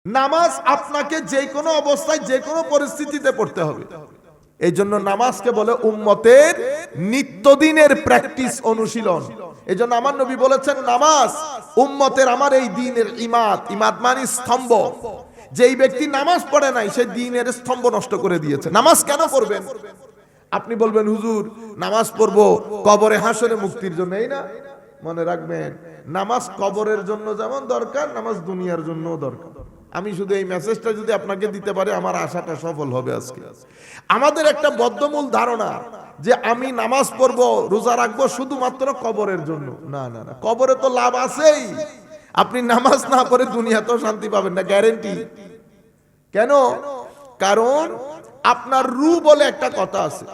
নামাজ আপনাকে যে কোনো অবস্থায় যে কোনো পরিস্থিতিতে পড়তে হবে। এই জন্য নামাজকে বলে উম্মতের নিত্যদিনের প্র্যাকটিস, অনুশীলন। এই জন্য আমার নবী বলেছেন, নামাজ উম্মতের আমার এই দ্বীনের ইমাদ। ইমাদ মানে স্তম্ভ। যেই ব্যক্তি নামাজ পড়ে নাই সে দ্বীনের স্তম্ভ নষ্ট করে দিয়েছে। নামাজ কেন পড়বেন? আপনি বলবেন, হুজুর নামাজ পড়বো কবরে হাসরে মুক্তির জন্য। এই না, মনে রাখবেন, নামাজ কবরের জন্য যেমন দরকার, নামাজ দুনিয়ার জন্যও দরকার। আমি শুধু এই মেসেজটা যদি আপনাকে দিতে পারি, আমার আশাটা সফল হবে আজকে। আমাদের একটা বদ্ধমূল ধারণা যে আমি নামাজ পড়বো, রোজা রাখবো শুধুমাত্র কবরের জন্য। না না না, কবরে তো লাভ আছেই। আপনি নামাজ না পড়ে দুনিয়াতেও শান্তি পাবেন না, গ্যারেন্টি। কেন? কারণ আপনার রু বলে একটা কথা আছে।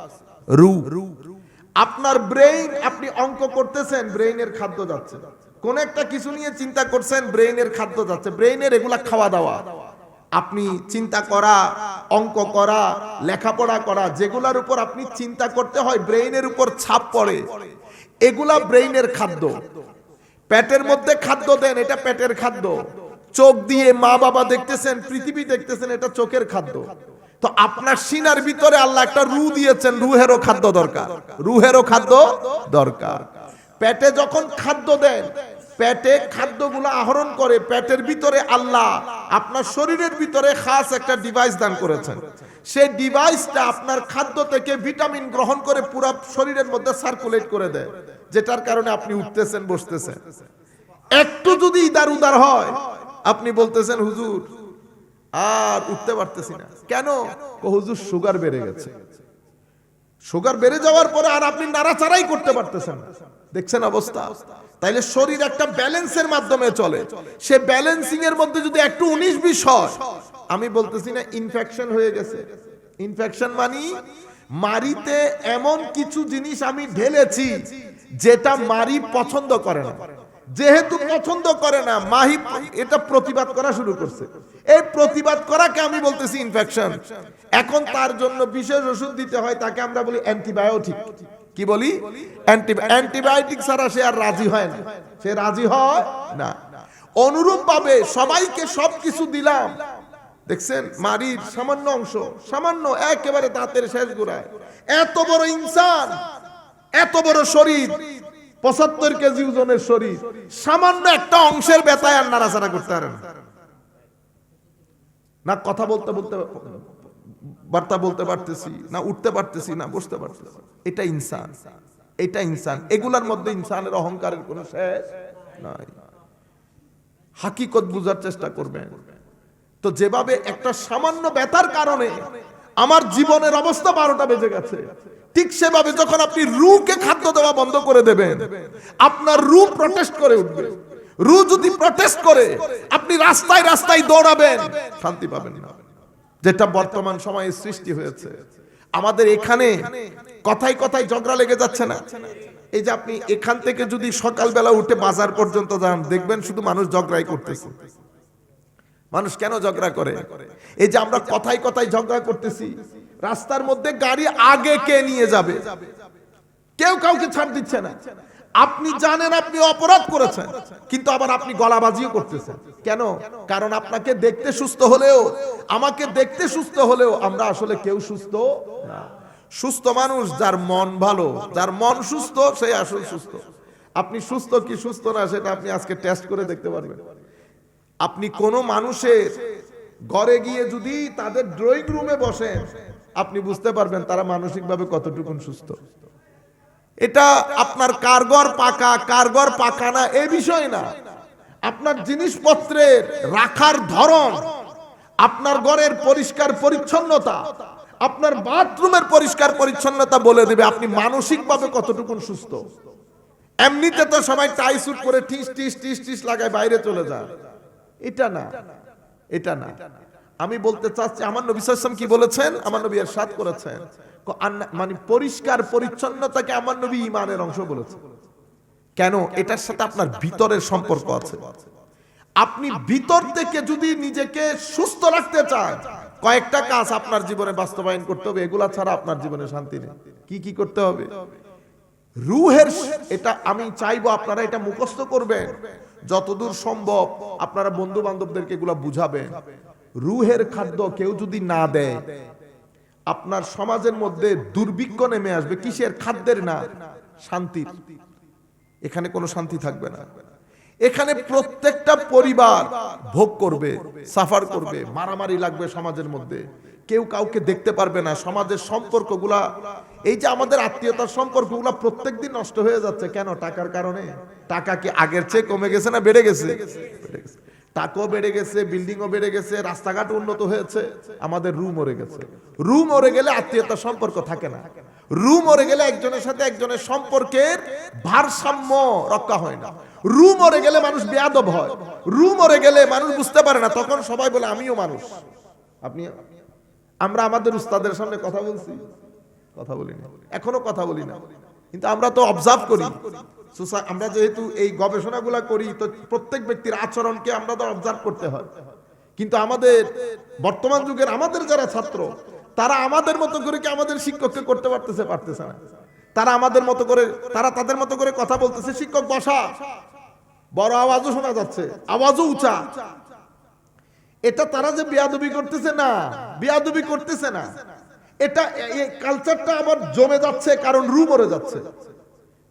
রু, আপনার ব্রেইন, আপনি অঙ্ক করতেছেন, ব্রেইনের খাদ্য যাচ্ছে। কোন একটা কিছু নিয়ে চিন্তা করছেন, ব্রেইনের খাদ্য যাচ্ছে। ব্রেইনের এগুলা খাওয়া দাওয়া। আপনি চিন্তা করা, অঙ্ক করা, লেখাপড়া করা, যেগুলার উপর আপনি চিন্তা করতে হয়, ব্রেইনের উপর ছাপ পড়ে, এগুলা ব্রেইনের খাদ্য। পেটের মধ্যে খাদ্য দেন, এটা পেটের খাদ্য। চোখ দিয়ে মা বাবা দেখতেছেন, পৃথিবী দেখতেছেন, এটা চোখের খাদ্য। তো আপনার সিনার ভিতরে আল্লাহ একটা রু দিয়েছেন, রুহেরও খাদ্য দরকার, রুহেরও খাদ্য দরকার। পেটে যখন খাদ্য দেন, পেটে খাদ্যগুলো আহরণ করে, পেটের ভিতরে আল্লাহ আপনার শরীরের ভিতরে খাস একটা ডিভাইস দান করেছেন। সেই ডিভাইসটা আপনার খাদ্য থেকে ভিটামিন গ্রহণ করে পুরো শরীরের মধ্যে সার্কুলেট করে দেয়, যেটার কারণে আপনি উঠতেছেন, বসতেছেন। একটু যদি ইদার উদার হয়, আপনি বলতেছেন, হুজুর আর উঠতে পারতেছি না। কেন? হুজুর সুগার বেড়ে গেছে। সুগার বেড়ে যাওয়ার পরে আর আপনি নাড়াচাড়াই করতে পারতেছেন। দেখছেন অবস্থা? তাইলে শরীর একটা ব্যালেন্সের মাধ্যমে চলে। সে ব্যালেন্সিং এর মধ্যে যদি একটু 19-20 হয়, আমি বলতেছি না ইনফেকশন হয়ে গেছে। ইনফেকশন মানে মারিতে এমন কিছু জিনিস আমি ঢেলেছি যেটা মারি পছন্দ করে না। যেহেতু পছন্দ করে না, মাহি এটা প্রতিবাদ করা শুরু করছে। এই প্রতিবাদ করাকে আমি বলতেছি ইনফেকশন। এখন তার জন্য বিশেষ ওষুধ দিতে হয়, তাকে আমরা বলি অ্যান্টিবায়োটিক। কি বলি? অ্যান্টিবায়োটিক ছাড়া সে আর রাজি হয় না, সে রাজি হয় না। অনুরূপ ভাবে সবাইকে সবকিছু দিলাম, দেখছেন মারির সামান্য অংশ, সামান্য একেবারে দাঁতের শেষ গোড়ায়, এত বড় ইনসান, এত বড় শরীর, 75 কেজি ওজনের শরীর, সামান্য একটা অংশের ব্যথায় আর নাড়াচাড়া করতে পারে না। কথা বলতে বলতে বার্তা বলতে পারতেছি না, উঠতে পারতেছি না, বসতে পারতেছি। এটা ইনসান, এটা ইনসান। এগুলার মধ্যে ইনসানের অহংকারের কোনো শেষ নাই। হাকিকত বুঝার চেষ্টা করবেন। তো যেভাবে একটা সামান্য ব্যথার কারণে আমার জীবনের অবস্থা 12টা বেজে গেছে, ঠিক সেভাবে যখন আপনি রুকে খাদ্য দেওয়া বন্ধ করে দেবেন, আপনার রু প্রটেস্ট করে উঠবে। রু যদি প্রটেস্ট করে, আপনি রাস্তায় রাস্তায় দৌড়াবেন, শান্তি পাবেন না। যেটা বর্তমান সময়ে সৃষ্টি হয়েছে আমাদের এখানে, কথায় কথায় ঝগড়া লেগে যাচ্ছে না? এই যে আপনি এখান থেকে যদি সকালবেলা উঠে বাজার পর্যন্ত যান, দেখবেন শুধু মানুষ ঝগড়াই করতেছে। মানুষ কেন ঝগড়া করে? এই যে আমরা কথায় কথায় ঝগড়া করতেছি, রাস্তার মধ্যে গাড়ি আগে কে নিয়ে যাবে, কেউ কাউকে ছাড় দিচ্ছে না। আপনি জানেন আপনি অপরাধ করেছেন, কিন্তু আবার আপনি গলাবাজিও করতেছেন। কেন? কারণ আপনাকে দেখতে সুস্থ হলেও, আমাকে দেখতে সুস্থ হলেও আমরা আসলে কেউ সুস্থ না। সুস্থ মানুষ যার মন ভালো, যার মন সুস্থ, সেই আসলে সুস্থ। আপনি সুস্থ কি সুস্থ না সেটা আপনি আজকে টেস্ট করে দেখতে পারবেন। আপনি কোনো মানুষের ঘরে গিয়ে যদি তাদের ড্রয়িং রুমে বসেন, আপনি বুঝতে পারবেন তারা মানসিকভাবে কতটুকু সুস্থ। এটা আপনার কারগর পাকা, কারগর পাকা না এই বিষয় না। আপনার জিনিসপত্রের রাখার ধরন, আপনার ঘরের পরিষ্কার পরিচ্ছন্নতা, আপনার বাথরুমের পরিষ্কার পরিচ্ছন্নতা বলে দেবে আপনি মানসিকভাবে কতটুকু সুস্থ। এমনিতে তো সবাই টাই স্যুট করে টিস টিস টিস টিস লাগায় বাইরে চলে যায়। এটা না, এটা না। আমি বলতে চাচ্ছি, আমার নবী সাল্লাল্লাহু আলাইহি ওয়াসাল্লাম কি বলেছেন? আমার নবী ইরশাদ করেছেন, মানে পরিষ্কার পরিচ্ছন্নতাকে আমার নবী ঈমানের অংশ বলেছেন। কেন? এটার সাথে আপনার ভিতরের সম্পর্ক আছে। আপনি ভিতর থেকে যদি নিজেকে সুস্থ রাখতে চান, কয়েকটা কাজ আপনার জীবনে বাস্তবায়ন করতে হবে। এগুলা ছাড়া আপনার জীবনে শান্তি নেই। কি কি করতে হবে? রুহের, এটা আমি চাইবো আপনারা এটা মুখস্থ করবেন। যতদূর সম্ভব আপনারা বন্ধু বান্ধবদেরকে এগুলা বুঝাবেন। রুহের খাদ্য কেউ যদি না দেয়, আপনার সমাজের মধ্যে দুর্ভিক্ষ নেমে আসবে। কিসের? খাদ্যের না, শান্তির। এখানে কোনো শান্তি থাকবে না। এখানে প্রত্যেকটা পরিবার ভোগ করবে, সাফার করবে, মারামারি লাগবে সমাজের মধ্যে, কেউ কাউকে দেখতে পারবে না। সমাজের সম্পর্কগুলা, এই যে আমাদের আত্মীয়তার সম্পর্কগুলা প্রত্যেকদিন নষ্ট হয়ে যাচ্ছে। কেন? টাকার কারণে। টাকা কি আগের চেয়ে কমে গেছে না বেড়ে গেছে? টাকাও বেড়ে গেছে, বিল্ডিংও বেড়ে গেছে, রাস্তাঘাট উন্নত হয়েছে, আমাদের রু মরে গেছে। রু মরে গেলে আত্মীয়তার সম্পর্ক থাকে না। রু মরে গেলে একজনের সাথে একজনের সম্পর্কের ভারসাম্য রক্ষা হয় না। রু মরে গেলে মানুষ বেয়াদব হয়। রু মরে গেলে মানুষ বুঝতে পারে না, তখন সবাই বলে আমিও মানুষ। আমরা আমাদের উস্তাদের সামনে কথা বলছি? কথা বলি না, এখনো কথা বলি না, কিন্তু আমরা তো অবজার্ভ করি। আমরা যেহেতু এই গবেষণাগুলা করি, তো প্রত্যেক ব্যক্তির আচরণকে আমরা তো অবজার্ভ করতে হয়। কিন্তু আমাদের বর্তমান যুগের আমাদের যারা ছাত্র, তারা আমাদের মতো করে কি আমাদের শিক্ষককে করতে পারতেছে না। তারা আমাদের মতো করে, তারা তাদের মতো করে কথা বলতেছে। শিক্ষক বসা, বড় আওয়াজও শোনা যাচ্ছে, আওয়াজও উঁচা। এটা তারা যে বেয়াদবি করতেছে না, বেয়াদবি করতেছে না, এটা এই কালচারটা আবার জমে যাচ্ছে, কারণ রু মরে যাচ্ছে।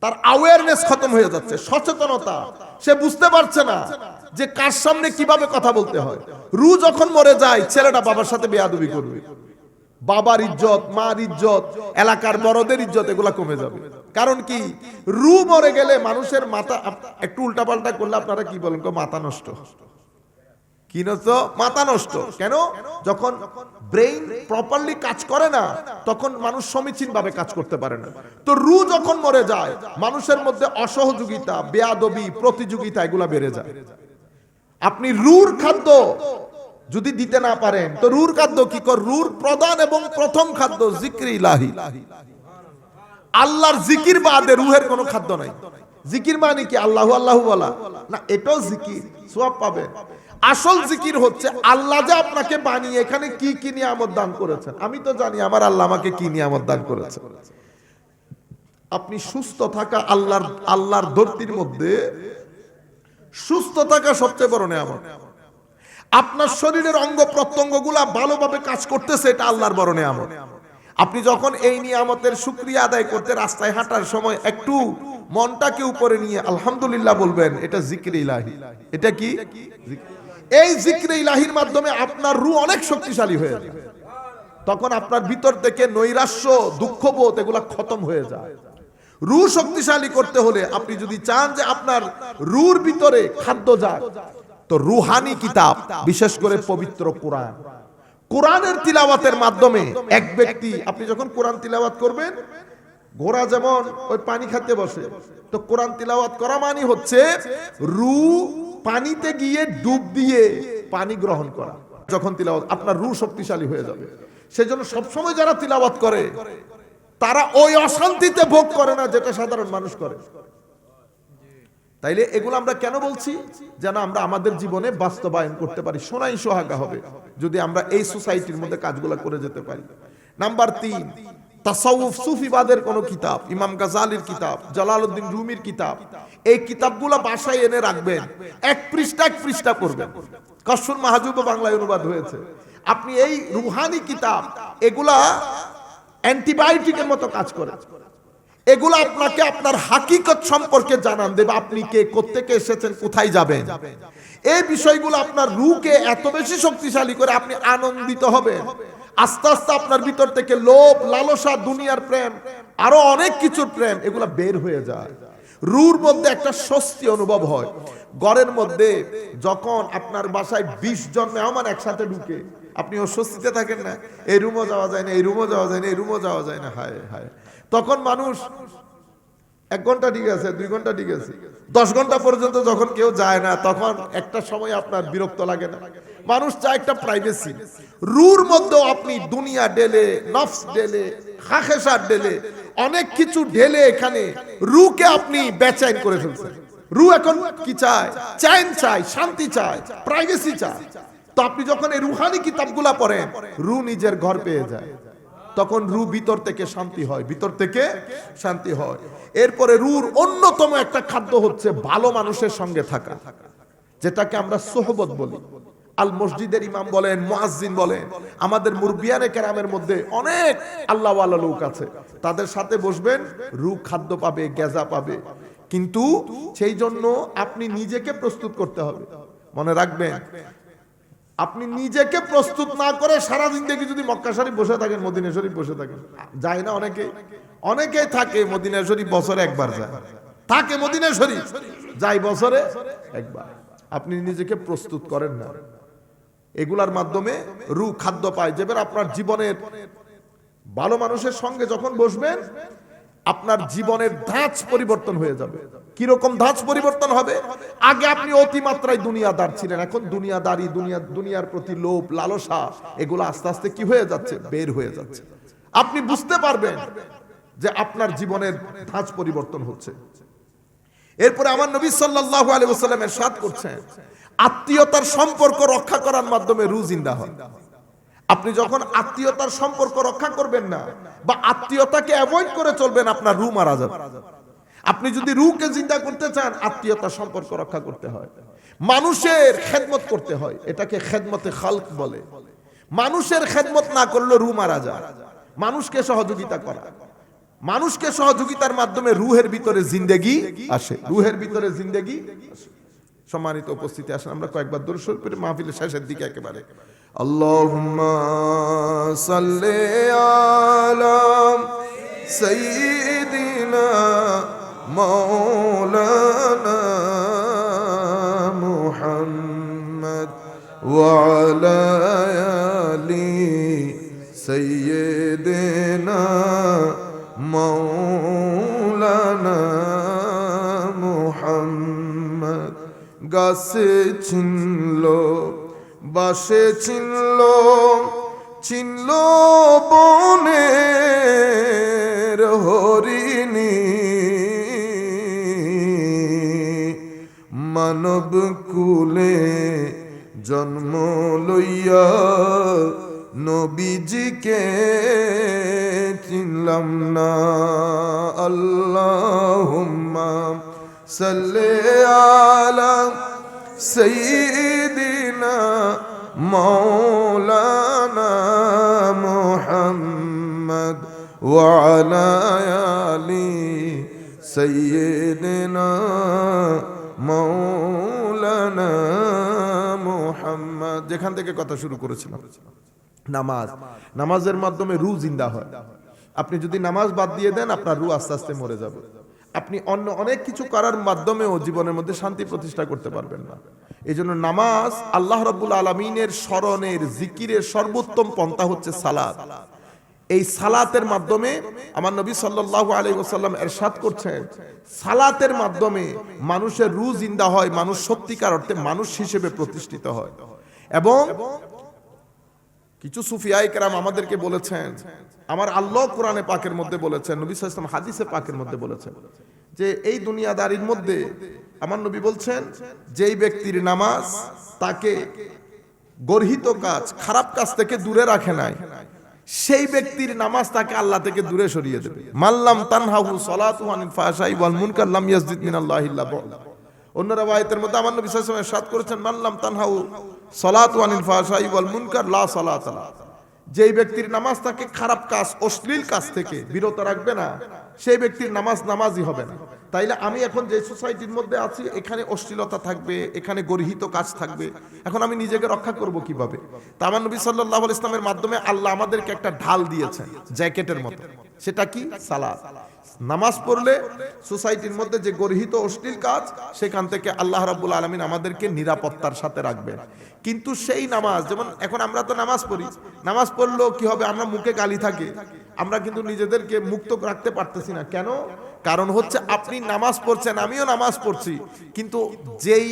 তার অ্যাওয়ারনেস খতম হয়ে যাচ্ছে, সচেতনতা। সে বুঝতে পারছে না যে কার সামনে কিভাবে কথা বলতে হয়। রু যখন মরে যায়, ছেলেটা বাবার সাথে বেয়াদবি করবে, বাবার ইজ্জত, মার ইজ্জত, এলাকার বড়দের ইজ্জত, এগুলা কমে যাবে। কারণ কি? রু মরে গেলে মানুষের মাথা, একটু উল্টাপাল্টা করলে আপনারা কি বলেন? মাথা নষ্ট। কি নষ্ট? মাথা নষ্ট। কেন? যখন ব্রেইন প্রপারলি কাজ করে না, তখন মানুষ সমীচীন ভাবে কাজ করতে পারে না। তো রু যখন মরে যায়, মানুষের মধ্যে অসহযোগিতা, বেয়াদবি, প্রতিযোগিতা, এগুলা বেড়ে যায়। আপনি রুর খাদ্য যদি দিতে না পারেন, তো রুর খাদ্য কি কর? রুর প্রধান এবং প্রথম খাদ্য জিক্র ইলাহি। আল্লাহর জিকির বাদে রুহের কোনো খাদ্য নাই। জিকির মানে কি? আল্লাহু আল্লাহু বলা না, এটাও জিকির, সওয়াব পাবেন। আসল জিকির হচ্ছে আল্লাহ যে আপনাকে বানিয়ে এখানে কি কি নিয়ামত দান করেছেন। আমি তো জানি আমার আল্লাহ আমাকে কি নিয়ামত দান করেছেন। আপনি সুস্থ থাকা, আল্লাহর ধরতির মধ্যে সুস্থ থাকা সবচেয়ে বড় নিয়ামত। আপনার শরীরের অঙ্গ প্রত্যঙ্গগুলা ভালোভাবে কাজ করতেছে, এটা আল্লাহর বড় নিয়ামত। আপনি যখন এই নিয়ামতের শুকরিয়া আদায় করতে রাস্তায় হাঁটার সময় একটু মনটাকে উপরে নিয়ে আলহামদুলিল্লাহ বলবেন, এটা জিক্রে ইলাহি। এটা কি? এই জিক্রে ইলাহির মাধ্যমে আপনার রু অনেক শক্তিশালী হয়ে যায়। তখন আপনার ভিতর থেকে নৈরাশ্য, দুঃখবোধ, এগুলা খতম হয়ে যায়। রু শক্তিশালী করতে হলে আপনি যদি চান যে আপনার রুর ভিতরে খাদ্য যাক, তো রুহানি কিতাব, বিশেষ করে পবিত্র কোরআন, কোরআনের তিলাওয়াতের মাধ্যমে এক ব্যক্তি, আপনি যখন কোরআন তিলাওয়াত করবেন, ঘোড়া যেমন ওই পানি খেতে বসে, তো কোরআন তিলাওয়াত করা মানে হচ্ছে রু পানিতে গিয়ে ডুব দিয়ে পানি গ্রহণ করা। যখন তিলাওয়াত, আপনার রু শক্তিশালী হয়ে যাবে। সেজন্য সবসময় যারা তিলাওয়াত করে, তারা ওই অশান্তিতে ভোগ করে না যেটা সাধারণ মানুষ করে। তাইলে এগুলো আমরা কেন বলছি? যেন আমরা আমাদের জীবনে বাস্তবায়ন করতে পারি। সোনাই সোহাগা হবে যদি আমরা এই সোসাইটির মধ্যে কাজগুলো করে যেতে পারি। নাম্বার 3, তাসাউফ, সুফিবাদের কোন কিতাব, ইমাম গাজালির কিতাব, জালালউদ্দিন রুমির কিতাব, এই কিতাবগুলো বাসায় এনে রাখবেন। এক পৃষ্ঠা পড়বেন। কসরুল মাহজুব বাংলায় অনুবাদ হয়েছে। আপনি এই রুহানি কিতাব, এগুলা অ্যান্টিবায়োটিকের মতো কাজ করে। এগুলো আপনাকে আপনার হাকিকত সম্পর্কে জানান দেবে। আপনি কে, কোত্থেকে এসেছেন, কোথায় যাবেন, এই বিষয়গুলো আপনার রুকে এত বেশি শক্তিশালী করে আপনি আনন্দিত হবেন। আস্তে আস্তে আপনার ভিতর থেকে লোভ, লালসা, দুনিয়ার প্রেম, আরো অনেক কিছুর প্রেম, এগুলা বের হয়ে যায়। রুর মধ্যে একটা স্বস্তি অনুভব হয়। ঘরের মধ্যে যখন আপনার বাসায় 20 জন মেহমান একসাথে ঢুকে, আপনি অস্বস্তিতে থাকেন না, এই রুমও যাওয়া যায় না, এই রুমও যাওয়া যায় না, এই রুমও যাওয়া যায় না, হায় হায়। তখন মানুষ 1 ঘন্টা ঠিক আছে, 2 ঘন্টা ঠিক আছে, 10 ঘন্টা পর্যন্ত যখন কেউ যায় না, তখন একটা সময় আপনার বিরক্ত লাগে না? মানুষ চায় একটা প্রাইভেসি। রুর মধ্যে আপনি দুনিয়া ঢেলে, নফস ঢেলে, খাখেসার ঢেলে, অনেক কিছু ঢেলে এখানে রুকে আপনি বেচैन করে ফেলছেন। রু এখন কি চায়? চैन চায়, শান্তি চায়, প্রাইভেসি চায়। তো আপনি যখন এই রুহানি কিতাবগুলা পড়েন, রু নিজের ঘর পেয়ে যায়। তখন রু ভিতর থেকে শান্তি হয়, ভিতর থেকে শান্তি হয়। এরপরে রুর অন্যতম একটা খাদ্য হচ্ছে ভালো মানুষের সঙ্গে থাকা, যেটাকে আমরা সোহবত বলি। আল মসজিদের ইমাম বলেন, মুয়াজ্জিন বলেন, আমাদের মুরব্বিয়ানে কেরামের মধ্যে অনেক আল্লাহওয়ালা লোক আছে, তাদের সাথে বসবেন, রু খাদ্য পাবে, গেজা পাবে। কিন্তু সেই জন্য আপনি নিজেকে প্রস্তুত করতে হবে। মনে রাখবেন, আপনি নিজেকে প্রস্তুত না করে সারা জিন্দেগি যদি মক্কা শরীফ বসে থাকেন, মদিনা শরীফ বসে থাকেন, যায় না অনেকেই থাকে মদিনা শরীফ বছরে একবার যায়, থাকে মদিনা শরীফ যায় বছরে একবার। আপনি নিজেকে প্রস্তুত করেন না, এগুলার মাধ্যমে রু খাদ্য পায়। যেবার আপনার জীবনের ভালো মানুষের সঙ্গে যখন বসবেন, আপনার জীবনের ধাঁচ পরিবর্তন হয়ে যাবে। কিরকম ধাঁচ পরিবর্তন হবে? আগে আপনি অতিমাত্রায় দুনিয়াদার ছিলেন, এখন দুনিয়াদারি, দুনিয়ার প্রতি লোভ, লালসা, এগুলো আস্তে আস্তে কি হয়ে যাচ্ছে? বের হয়ে যাচ্ছে। আপনি বুঝতে পারবেন যে আপনার জীবনের ধাঁচ পরিবর্তন হচ্ছে। এরপরে আমার নবী সাল্লাল্লাহু আলাইহি ওয়াসাল্লাম ইরশাদ করছেন, আত্মীয়তার সম্পর্ক রক্ষা করার মাধ্যমে রু জিন্দা হয়। আপনি যখন আত্মীয়তার সম্পর্ক রক্ষা করবেন না বা আত্মীয়তাকে অ্যাভয়েড করে চলবেন, আপনার রু মারা যাবে। আপনি যদি রুকে জিন্দা করতে চান, আত্মীয়তার সম্পর্ক রক্ষা করতে হয়, মানুষের খেদমত করতে হয়, এটাকে খেদমতে খালক বলে। মানুষের খেদমত না করলে রু মারা যায়। মানুষকে সহযোগিতা করা, মানুষকে সহযোগিতার মাধ্যমে রুহের ভিতরে জিন্দেগি আসে, রুহের ভিতরে জিন্দেগি আসে। সম্মানিত উপস্থিতি, আসেন আমরা কয়েকবার দরুদ শরীফ পড়ে মাহফিলের শেষের দিকে একেবারে আল্লাহুম্মা সাল্লি আলা সাইয়্যিদিনা মাওলানা মুহাম্মদ ওয়া আলা আলি সাইয়্যিদিনা মাওলানা মুহাম্মদ। গাছে চিনলো, বাসে চিনলো, চিনলো বনের হরিণী, মানব কুলে জন্ম লইয়া নবীজিকে চিনলাম না। আল্লাহুম্মা সাল্লি আলা সাইয়্যিদিনা মাওলানা মুহাম্মদ ওয়া আলা আলি সাইয়্যিদিনা মাওলানা মুহাম্মদ। যেখান থেকে কথা শুরু করেছিলাম, নামাজ, নামাজের মাধ্যমে রু জিন্দা হয়। আপনি যদি নামাজ বাদ দিয়ে দেন, আপনার রু আস্তে আস্তে মরে যাবে। আপনি অন্য অনেক কিছু করার মাধ্যমেও জীবনের মধ্যে শান্তি প্রতিষ্ঠা করতে পারবেন না। এই জন্য নামাজ আল্লাহ রাব্বুল আলামিনের স্মরণের, জিকিরের সর্বোত্তম পন্থা হচ্ছে সালাত। এই সালাতের মাধ্যমে আমার নবী সাল্লাল্লাহু আলাইহি ওয়াসাল্লাম ইরশাদ করছেন, সালাতের মাধ্যমে মানুষের রু জিন্দা হয়, মানুষ সত্যিকার অর্থে মানুষ হিসেবে প্রতিষ্ঠিত হয়। এবং কিছু সুফিয়ায়ে কেরাম আমাদেরকে বলেছেন, আমার আল্লাহ কোরআনে পাকের মধ্যে বলেছেন, নবী সাল্লাল্লাহু আলাইহি ওয়াসাল্লাম হাদিসে পাকের মধ্যে বলেছেন যে এই দুনিয়াদারির মধ্যে আমার নবী বলছেন, যেই ব্যক্তির নামাজ তাকে গর্হিত কাজ, খারাপ কাজ থেকে দূরে রাখে নাই, সেই ব্যক্তির নামাজ তাকে আল্লাহ থেকে দূরে সরিয়ে দেবে। মাল্লাম তানহাহু সালাতুহু আনিল ফাহশাই ওয়াল মুনকার লাম ইয়াসজিদ মিনাল্লাহি ইল্লা বু'দা। অন্য রাওয়ায়াতের মধ্যে আমার নবী সাল্লাল্লাহু আলাইহি ওয়াসাল্লাম ইরশাদ করেছেন, মাল্লাম তানহাহু সালাতু আনিল ফাহশাই ওয়াল মুনকার লা সালাতা লা। যেই ব্যক্তির নামাজ তাকে খারাপ কাজ, অশ্লীল কাজ থেকে বিরত রাখবে না, সেই ব্যক্তির নামাজ নামাজই হবে না। তাইলে আমি এখন যে সোসাইটির মধ্যে আছি, এখানে অশ্লীলতা থাকবে, এখানে গর্হিত কাজ থাকবে, এখন আমি নিজেকে রক্ষা করব কিভাবে? তা আমার নবী সাল্লাল্লাহু আলাইহি ওয়াসাল্লামের মাধ্যমে আল্লাহ আমাদেরকে একটা ঢাল দিয়েছেন জ্যাকেটের মতো, সেটা কি? সালাত। নামাজ পড়লে সোসাইটির মধ্যে যে গর্হিত অশ্লীল কাজ, সেখান থেকে আল্লাহ রাব্বুল আলামিন আমাদেরকে নিরাপত্তার সাথে রাখবেন। কিন্তু সেই নামাজ, যেমন এখন আমরা তো নামাজ পড়ি, নামাজ পড়লেও কি হবে? আমরা মুখে গালি থাকে, আমরা কিন্তু নিজেদেরকে মুক্ত রাখতে পারতেছি না। কেন? কারণ হচ্ছে আপনি নামাজ পড়ছেন, আমিও নামাজ পড়ছি, কিন্তু যেই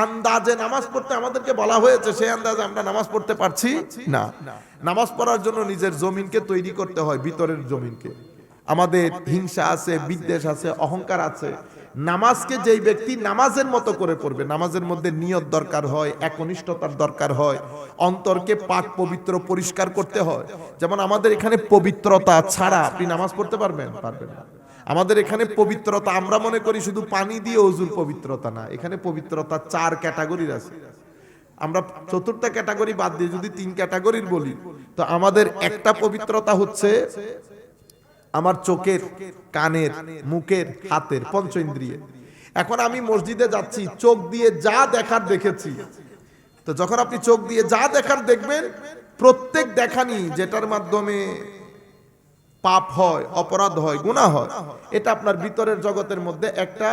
আন্দাজে নামাজ পড়তে আমাদেরকে বলা হয়েছে, সেই আন্দাজে আমরা নামাজ পড়তে পারছি না। নামাজ পড়ার জন্য নিজের জমিনকে তৈরি করতে হয়, ভিতরের জমিনকে। আমাদের হিংসা আছে, বিদ্বেষ আছে, অহংকার আছে, নামাজকে যেই ব্যক্তি নামাজের মতো করে পড়বে, নামাজের মধ্যে নিয়ত দরকার হয়, একনিষ্ঠতার দরকার হয়, অন্তরকে পাক পবিত্র পরিষ্কার করতে হয়। যেমন আমাদের এখানে পবিত্রতা ছাড়া আপনি নামাজ পড়তে পারবেন না। আমাদের এখানে পবিত্রতা আমরা মনে করি শুধু পানি দিয়ে ওযুর পবিত্রতা না, এখানে পবিত্রতা 4 ক্যাটাগরির আছে। আমরা 4টা ক্যাটাগরি বাদ দিয়ে যদি 3 ক্যাটাগরির বলি, তো আমাদের একটা পবিত্রতা হচ্ছে আমার চোখের, কানের, মুখের, হাতের, পঞ্চ ইন্দ্রিয়। এখন আমি মসজিদে যাচ্ছি, চোখ দিয়ে যা দেখার দেখেছি। তো যখন আপনি চোখ দিয়ে যা দেখার দেখবেন, প্রত্যেক দেখানি যেটার মাধ্যমে পাপ হয়, অপরাধ হয়, গুনাহ হয়, এটা আপনার ভিতরের জগতের মধ্যে একটা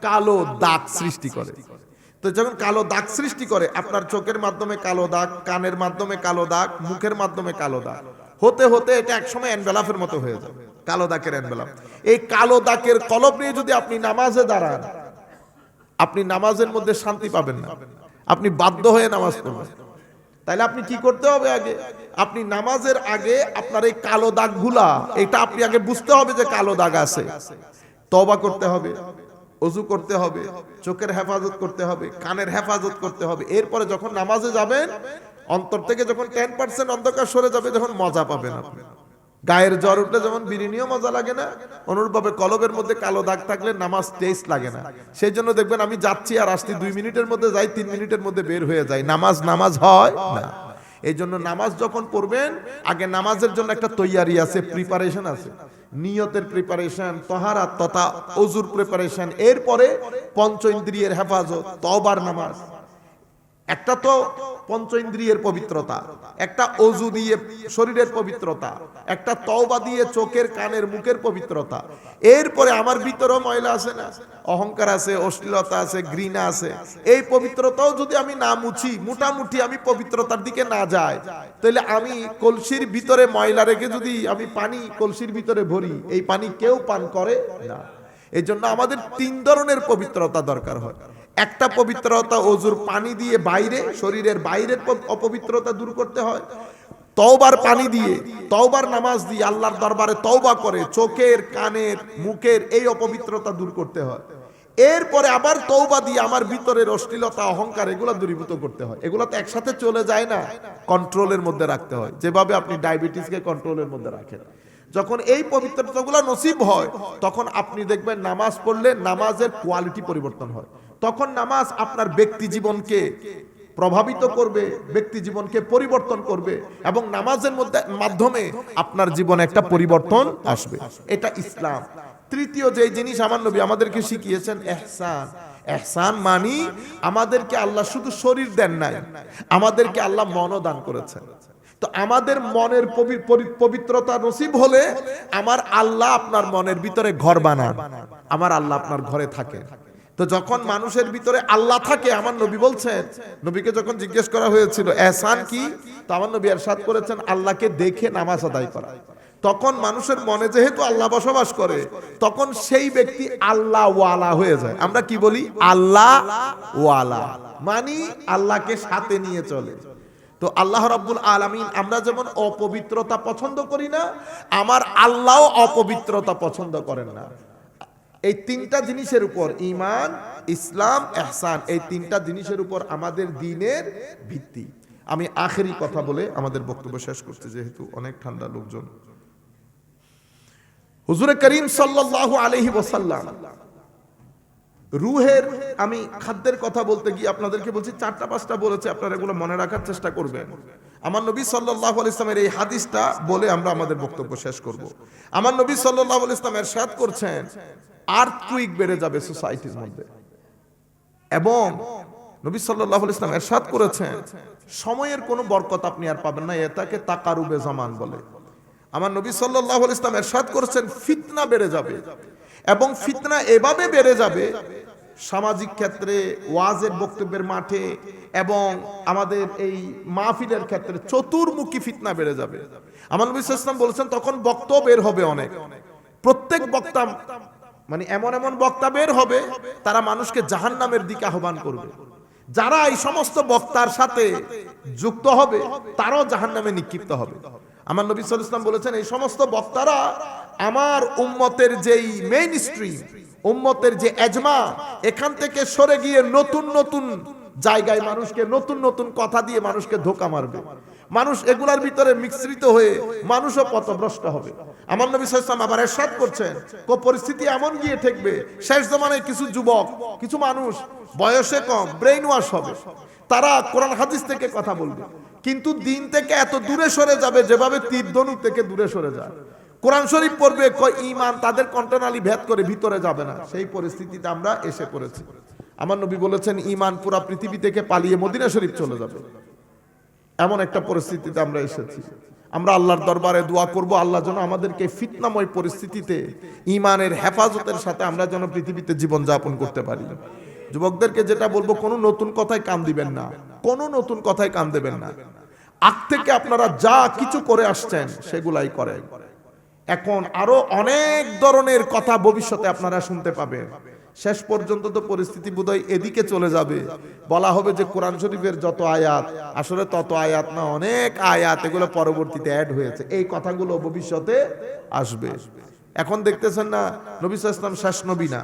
কালো দাগ সৃষ্টি করে। তো যখন কালো দাগ সৃষ্টি করে, আপনার চোখের মাধ্যমে কালো দাগ, কানের মাধ্যমে কালো দাগ, মুখের মাধ্যমে কালো দাগ, হতে হতে এটা একসময় এনভেলাপের মতো হয়ে যাবে, কালো দাগের এনভেলাপ। এই কালো দাগের কলব নিয়ে যদি আপনি নামাজে দাঁড়ান, আপনি নামাজের মধ্যে শান্তি পাবেন না, আপনি বাধ্য হয়ে নামাজ পড়বেন। তাইলে আপনি কি করতে হবে? আগে আপনি নামাজের আগে আপনার এই কালো দাগগুলা, এটা আপনি আগে বুঝতে হবে যে কালো দাগ আছে, তওবা করতে হবে, ওযু করতে হবে, চোখের হেফাজত করতে হবে, কানের হেফাজত করতে হবে। এরপরে যখন নামাজে যাবেন, অন্তর থেকে যখন 10% অন্ধকার সরে যাবে, যখন মজা পাবেন আপনি। গায়ের জ্বর উঠলে যেমন বিরিনিও মজা লাগে না, অনুরূপভাবে কলবের মধ্যে কালো দাগ থাকলে নামাজ টেস্ট লাগে না। সেই জন্য দেখবেন আমি যাচ্ছি আর আসছি, 2 মিনিটের মধ্যে যাই, 3 মিনিটের মধ্যে বের হয়ে যায়, নামাজ হয় না। এই জন্য নামাজ যখন পড়বেন, আগে নামাজের জন্য একটা তৈয়ারি আছে, প্রিপারেশন আছে, নিয়তের প্রিপারেশন, তাহারাত তথা ওযুর প্রিপারেশন, এরপরে পঞ্চ ইন্দ্রিয়ের হেফাজত, তওবার নামাজ। একটা তো পঞ্চ ইন্দ্রিয়ের পবিত্রতা, একটা ওযু দিয়ে শরীরের পবিত্রতা, একটা তওবা দিয়ে চোখের, কানের, মুখের পবিত্রতা। এরপরে আমার ভিতরেও ময়লা আছে না, অহংকার আছে, অশ্লীলতা আছে, ঘৃণা আছে। এই পবিত্রতাও যদি আমি না মুছি, মোটামুটি আমি পবিত্রতার দিকে না যাই, তাহলে আমি কলসির ভিতরে ময়লা রেখে যদি আমি পানি কলসির ভিতরে ভরি, এই পানি কেউ পান করে না। এই জন্য আমাদের 3 ধরনের পবিত্রতা দরকার হয়। একটা পবিত্রতা ওযুর পানি দিয়ে বাইরে, শরীরের বাইরের অপবিত্রতা দূর করতে হয়। তওবার পানি দিয়ে, তওবার নামাজ দিয়ে আল্লাহর দরবারে তওবা করে চোখের, কানের, মুখের এই অপবিত্রতা দূর করতে হয়। এরপরে আবার তওবা দিয়ে আমার ভিতরের অশ্লীলতা, অহংকার, এগুলা দূরীভূত করতে হয়। এগুলা তো একসাথে চলে যায় না, কন্ট্রোলের মধ্যে রাখতে হয়। যেভাবে আপনি ডায়াবেটিসকে কন্ট্রোলের মধ্যে রাখেন, যখন এই পবিত্রতাগুলো নসিব হয়, তখন আপনি দেখবেন নামাজ পড়লে নামাজের কোয়ালিটি পরিবর্তন হয়। তখন নামাজ আপনার ব্যক্তি জীবনকে প্রভাবিত করবে, ব্যক্তি জীবনকে পরিবর্তন করবে, এবং নামাজের মাধ্যমে আপনার জীবনে একটা পরিবর্তন আসবে। এটা ইসলাম। তৃতীয় যে জিনিস আমার নবী আমাদেরকে শিখিয়েছেন, ইহসান। ইহসান মানে আমাদেরকে আল্লাহ শুধু শরীর দেন নাই, আমাদেরকে আল্লাহ মনও দান করেছেন। তো আমাদের মনের পবিত্রতা নসিব হলে আমার আল্লাহ আপনার মনের ভিতরে ঘর বানান, আমার আল্লাহ আপনার ঘরে থাকে। তো যখন মানুষের ভিতরে আল্লাহ থাকে, আমার নবী বলছেন, নবীকে যখন জিজ্ঞেস করা হয়েছিল ইহসান কি, তো আমার নবী ইরশাদ করেছেন আল্লাহকে দেখে নামাজ আদায় করা। তখন মানুষের মনে যেহেতু আল্লাহ বসবাস করে, তখন সেই ব্যক্তি আল্লাহ ওয়ালা হয়ে যায়। আমরা কি বলি? আল্লাহ ওয়ালা মানে আল্লাহকে সাথে নিয়ে চলে। তো আল্লাহ রাব্বুল আলামিন, আমরা যেমন অপবিত্রতা পছন্দ করি না, আমার আল্লাহও অপবিত্রতা পছন্দ করেন না। এই 3টা জিনিসের উপর, ঈমান, ইসলাম, ইহসান, এই 3টা জিনিসের উপর আমাদের দ্বীনের ভিত্তি। আমি আখেরি কথা বলে আমাদের বক্তব্য শেষ করতে, যেহেতু অনেক ঠান্ডা লোকজন। হুজুর করিম সাল্লাল্লাহু আলাইহি ওয়াসাল্লাম রূহের, আমি খাদ্যের কথা বলতে গিয়ে আপনাদেরকে বলছি 4টা-5টা বলেছে, আপনারা এগুলো মনে রাখার চেষ্টা করবেন। আমার নবী সাল্লাল্লাহু আলাইহি ওয়াসাল্লামের এই হাদিসটা বলে আমরা আমাদের বক্তব্য শেষ করব। আমার নবী সাল্লাল্লাহু আলাইহি ওয়াসাল্লাম ইরশাদ করছেন, আর্থকুইক বেড়ে যাবে সোসাইটির মধ্যে, এবং নবী সাল্লাল্লাহু আলাইহি ওয়াসাল্লাম ইরশাদ করেছেন সময়ের কোনো বরকত আপনি আর পাবেন না, এটাকে তাকারুবে জামান বলে। আমার নবী সাল্লাল্লাহু আলাইহি ওয়াসাল্লাম ইরশাদ করেছেন ফিতনা বেড়ে যাবে, এবং ফিতনা এভাবে বেড়ে যাবে সামাজিক ক্ষেত্রে, ওয়াজের বক্তব্যের মাঠে, এবং আমাদের এই মাহফিলের ক্ষেত্রে চতুর্মুখী ফিতনা বেড়ে যাবে। আমার নবী সাল্লাল্লাহু আলাইহি ওয়াসাল্লাম বলেছেন তখন বক্তা বের হবে অনেক, প্রত্যেক বক্তা মানে এমন এমন বক্তা বের হবে, তারা মানুষকে জাহান্নামের দিকে আহ্বান করবে। যারা এই সমস্ত বক্তার সাথে যুক্ত হবে, তারাও জাহান্নামে নিক্ষিপ্ত হবে। আমার নবী সাল্লাল্লাহু আলাইহি ওয়াসাল্লাম বলেছেন এই সমস্ত বক্তারা আমার উম্মতের যেই মেইন স্ট্রিম, উম্মতের যে এজমা, এখান থেকে সরে গিয়ে নতুন নতুন জায়গায় মানুষকে নতুন নতুন কথা দিয়ে মানুষকে ধোঁকা মারবে। মানুষ এগুলার ভিতরে মিশ্রিত হয়ে মানুষও পথভ্রষ্ট হবে। আমার নবী সাল্লাল্লাহু আলাইহি ওয়াসাল্লাম আবার ইরশাদ করছেন, পরিস্থিতি এমন গিয়ে ঠেকবে, শেষ জামানায় কিছু যুবক, কিছু মানুষ বয়সে কম, ব্রেইন ওয়াশ হবে, তারা কোরআন হাদিস থেকে কথা বলবে, কিন্তু দিন থেকে এত দূরে সরে যাবে যেভাবে তীর ধনুক থেকে দূরে সরে যায়। কোরআন শরীফ পড়বে, ঈমান তাদের কণ্ঠনালী ভেদ করে ভিতরে যাবে না। সেই পরিস্থিতিতে আমরা এসে পড়েছি। আমার নবী বলেছেন, ঈমান পুরো পৃথিবী থেকে পালিয়ে মদিনা শরীফ চলে যাবে। এমন একটা পরিস্থিতিতে আমরা এসেছি। আমরা আল্লাহর দরবারে দোয়া করব, আল্লাহ যেন আমাদেরকে ফিতনাময় পরিস্থিতিতে ঈমানের হেফাজতের সাথে আমরা যেন পৃথিবীতে জীবন যাপন করতে পারি। যুবকদেরকে যেটা বলবো, কোনো নতুন কথায় কান দিবেন না, কোনো নতুন কথায় কান দেবেন না। আগ থেকে আপনারা যা কিছু করে আসছেন সেগুলাই করেন। এখন আরো অনেক ধরনের কথা ভবিষ্যতে আপনারা শুনতে পাবেন। শেষ পর্যন্ত তো পরিস্থিতি বোধহয় এদিকে চলে যাবে, বলা হবে যে কোরআন শরীফের যত আয়াত, আসলে তত আয়াত না, অনেক আয়াত, এগুলো পরবর্তীতে অ্যাড হয়েছে। এই কথাগুলো ভবিষ্যতে আসবে। এখন দেখতেছেন না, নবী সাল্লাল্লাহু আলাইহি ওয়াসাল্লাম শেষ নবী না,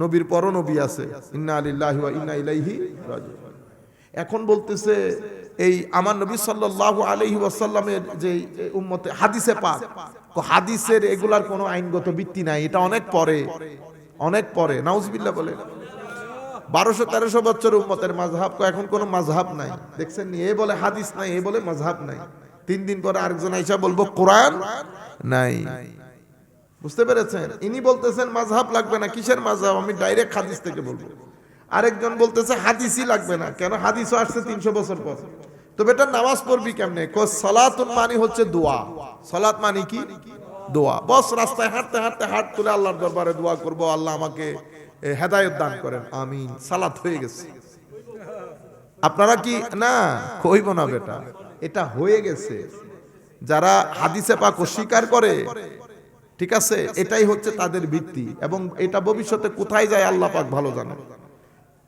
নবীর পরও নবী আছে। ইন্না লিল্লাহি ওয়া ইন্না ইলাইহি রাজিউন। এখন বলতেছে এই আমার নবী সাল্লাল্লাহু আলাইহি ওয়াসাল্লামের যে উম্মতে হাদিসে পাক, হাদিসের এগুলার কোনো আইনগত ভিত্তি নাই, এটা অনেক পরে, অনেক পরে। নাউজুবিল্লাহ বলে 1200-1300 বছর উম্মতের মাযহাব, এখন কোনো মাযহাব নাই। দেখছেন নি, এ বলে হাদিস নাই, এ বলে মাযহাব নাই। 3 দিন পরে আরেকজন আইসা বলবো কোরআন নাই। বুঝতে পেরেছেন? ইনি বলতেছেন মাযহাব লাগবে না, কিসের মাযহাব, আমি ডাইরেক্ট হাদিস থেকে বলবো। আরেকজন বলতেছে হাদিসই লাগবে না, কেন হাদিসও আসছে 300 বছর পর। তো বেটা নামাজ পড়বি কেমনে? সালাতুন মানে হচ্ছে দোয়া। সালাত মানে কি? দোয়া। বস রাস্তায় হাঁটতে হাঁটতে হাত তুলে আল্লাহর দরবারে দোয়া করব, আল্লাহ আমাকে হেদায়েত দান করেন, আমিন, সালাত হয়ে গেছে। আপনারা কি না কইব না বেটা, এটা হয়ে গেছে। যারা হাদিসে পাক অস্বীকার করে, ঠিক আছে, এটাই হচ্ছে তাদের ভিত্তি, এবং এটা ভবিষ্যতে কোথায় যায় আল্লাহ পাক ভালো জানে।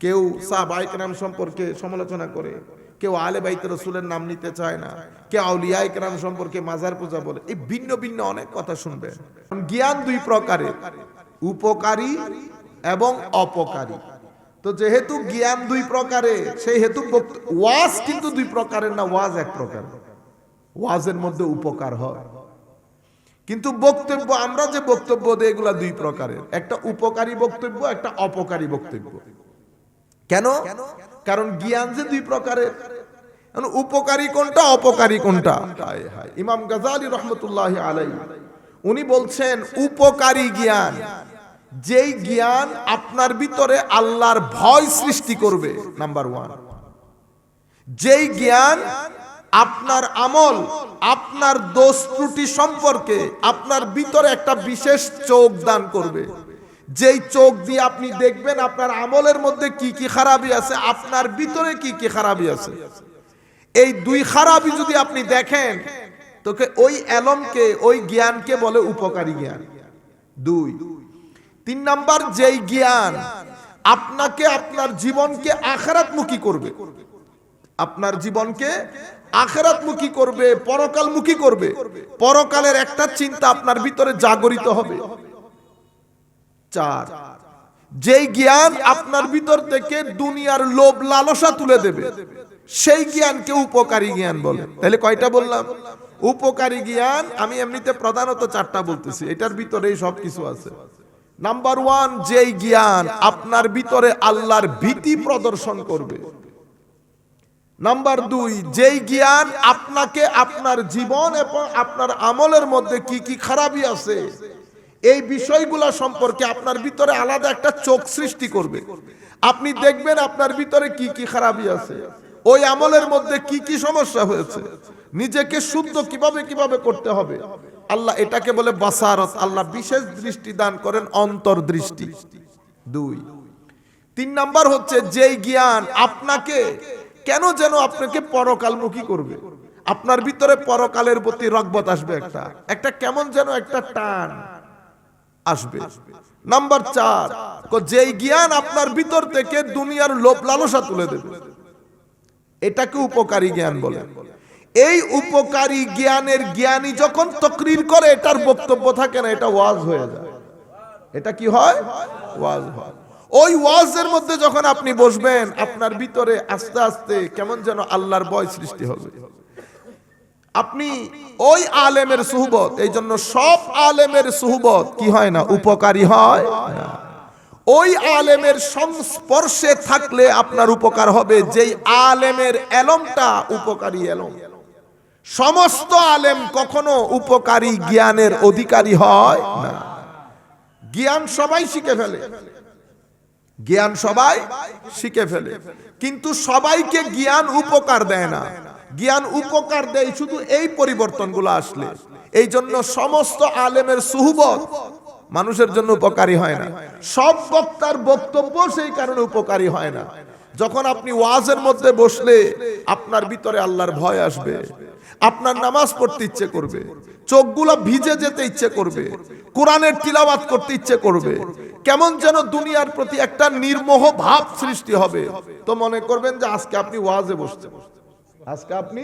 কেউ সাহাবায়ে কেরাম সম্পর্কে সমালোচনা করে, কেউ আলে বাইত রাসূলের নাম নিতে চায় না, কেউ আউলিয়ায়ে কেরাম সম্পর্কে মাজার পূজা বলে। এই ভিন্ন ভিন্ন অনেক কথা শুনবেন। জ্ঞান দুই প্রকারের, উপকারী এবং অপকারী। তো যেহেতু জ্ঞান দুই প্রকারের, সেই হেতু ওয়াজ কিন্তু দুই প্রকারের না, ওয়াজ এক প্রকার। ওয়াজের মধ্যে উপকার হয়, কিন্তু বক্তব্য, আমরা যে বক্তব্য দেই এগুলা দুই প্রকারের, একটা উপকারী বক্তব্য, একটা অপকারী বক্তব্য। কেন? কারণ জ্ঞান যে দুই প্রকারের, উপকারী কোনটা, অপকারী কোনটা। ইমাম গাজালি রহমতুল্লাহি আলাইহি উনি বলছেন, উপকারী জ্ঞান যেই জ্ঞান আপনার ভিতরে আল্লাহর ভয় সৃষ্টি করবে, নাম্বার 1। যেই জ্ঞান আপনার আমল, আপনার দোষ ত্রুটি সম্পর্কে আপনার ভিতরে একটা বিশেষ চোখ দান করবে, যেই চোখ দিয়ে আপনি দেখবেন আপনার আমলের মধ্যে কি কি খারাপি আছে, আপনার ভিতরে কি কি খারাপি আছে। এই দুই খারাপি যদি আপনি দেখেন, তোকে ওই এলমকে, ওই জ্ঞানকে বলে উপকারী জ্ঞান। 2। 3 নাম্বার, যেই জ্ঞান আপনাকে, আপনার জীবনকে আখিরাতমুখী করবে, আপনার জীবনকে আখিরাতমুখী করবে, পরকালমুখী করবে, পরকালের একটা চিন্তা আপনার ভিতরে জাগরিত হবে। 4, যেই জ্ঞান আপনার ভিতর থেকে দুনিয়ার লোভ লালসা তুলে দেবে, সেই জ্ঞানকে উপকারী জ্ঞান বলে। তাহলে কয়টা বললাম? উপকারী জ্ঞান আমি এমনিতে প্রধানত 4টা বলতেছি, এটার ভিতরেই সবকিছু আছে। নাম্বার 1, যেই জ্ঞান আপনার ভিতরে আল্লাহর ভীতি প্রদর্শন করবে। নাম্বার 2, যেই জ্ঞান আপনাকে আপনার জীবন এবং আপনার আমলের মধ্যে কি কি খারাপি আছে এই বিষয়গুলো সম্পর্কে আপনার ভিতরে আলাদা একটা চোখ সৃষ্টি করবে। আপনি দেখবেন আপনার ভিতরে কি কি খারাপি আছে, ওই আমলের মধ্যে কি কি সমস্যা হয়েছে, নিজেকে শুদ্ধ কিভাবে করতে হবে। আল্লাহ এটাকে বলে বাসারত, আল্লাহ বিশেষ দৃষ্টি দান করেন, অন্তর্দৃষ্টি। 2। 3 নাম্বার হচ্ছে, যেই জ্ঞান আপনাকে কেন যেন আপনাকে পরকালমুখী করবে, আপনার ভিতরে পরকালের প্রতি রগবত আসবে, একটা কেমন যেন একটা টান আসবে। নাম্বার 4, যেই জ্ঞান আপনার ভিতর থেকে দুনিয়ার লোভ লালসা তুলে দেবে, এটাকে উপকারী জ্ঞান বলে। এই উপকারী জ্ঞানের জ্ঞানী যখন তাকরীর করে, এটার বক্তব্য থাকে না, এটা ওয়াজ হয়ে যায়। এটা কি হয়? ওয়াজ হয়। ওই ওয়াজের মধ্যে যখন আপনি বসবেন, আপনার ভিতরে আস্তে আস্তে কেমন যেন আল্লাহর ভয় সৃষ্টি হবে। আপনি ওই আলেমের সুহবত, এই জন্য সব আলেমের সুহবত কি হয় না, উপকারী হয় না। ওই আলেমের সংস্পর্শে থাকলে আপনার উপকার হবে, যেই আলেমের এলমটা উপকারী এলম। সমস্ত আলেম কখনো উপকারী জ্ঞানের অধিকারী হয় না। জ্ঞান সবাই শিখে ফেলে, জ্ঞান সবাই শিখে ফেলে, কিন্তু সবাইকে জ্ঞান উপকার দেয় না। জ্ঞান উপকার দেয় শুধু এই পরিবর্তনগুলো আসলে। এই জন্য সমস্ত আলেমের সুহবত মানুষের জন্য উপকারী হয় না। সব বক্তার বক্তব্য সেই কারণে উপকারী হয় না। যখন আপনি ওয়াজের মধ্যে বসলে আপনার ভিতরে আল্লাহর ভয় আসবে, আপনার নামাজ পড়তে ইচ্ছে করবে, চোখগুলো ভিজে যেতে ইচ্ছে করবে, কোরআনের তিলাওয়াত করতে ইচ্ছে করবে, কেমন যেন দুনিয়ার প্রতি একটা নির্মোহ ভাব সৃষ্টি হবে। তো মনে করবেন যে আজকে আপনি ওয়াজে বসছেন, আজকে আপনি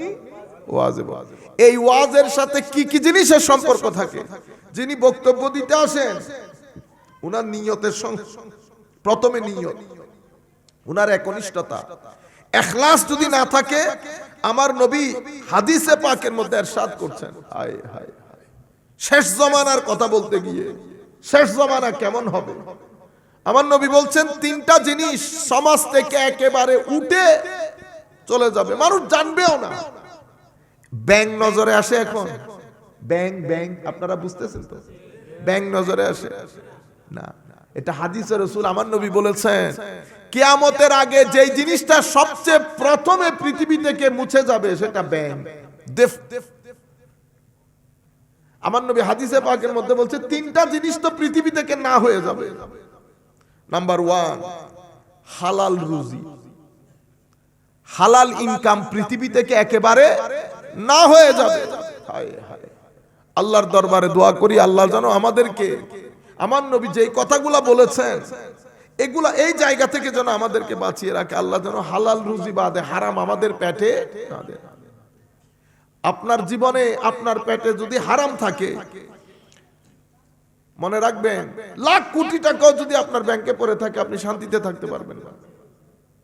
ওয়াজে বসছেন। এই ওয়াজের সাথে কি কি জিনিসের সম্পর্ক থাকে? যিনি বক্তব্য দিতে আসেন, উনার নিয়তের সঙ্গে প্রথমে নিয়ত, উনার একনিষ্ঠতা, ইখলাস যদি না থাকে, আমার নবী হাদিসে পাকের মধ্যে ইরশাদ করছেন, হায় হায় শেষ জমানার কথা বলতে গিয়ে শেষ জমানা কেমন হবে, আমার নবী বলছেন তিনটা জিনিস সমাজ থেকে একেবারে উঠে চলে যাবে, মানুষ জানবেও না। ব্যাং নজরে আসে এখন, ব্যাং ব্যাং, আপনারা বুঝতেছেন তো? ব্যাং নজরে আসে না, এটা হাদিসে রাসূল আমার নবী বলেছেন, কিয়ামতের আগে যেই জিনিসটা সবচেয়ে প্রথমে পৃথিবী থেকে মুছে যাবে সেটা ব্যাং। আমার নবী হাদিসে পাকের মধ্যে বলছে তিনটা জিনিস তো পৃথিবী থেকে না হয়ে যাবে। নাম্বার 1, হালাল রুজি, হালাল ইনকাম পৃথিবী থেকে একেবারে না হয়ে যাবে। হায় হায়, আল্লাহর দরবারে দোয়া করি আল্লাহ যেন আমাদেরকে, আমার নবী যেই কথাগুলা বলেছেন এগুলা এই জায়গা থেকে যেন আমাদেরকে বাঁচিয়ে রাখে। আল্লাহ যেন হালাল রুজি বাদে হারাম আমাদের পেটে না দেয়। আপনার জীবনে আপনার পেটে যদি হারাম থাকে, মনে রাখবেন লাখ কোটি টাকাও যদি আপনার ব্যাংকে পড়ে থাকে, আপনি শান্তিতে থাকতে পারবেন না।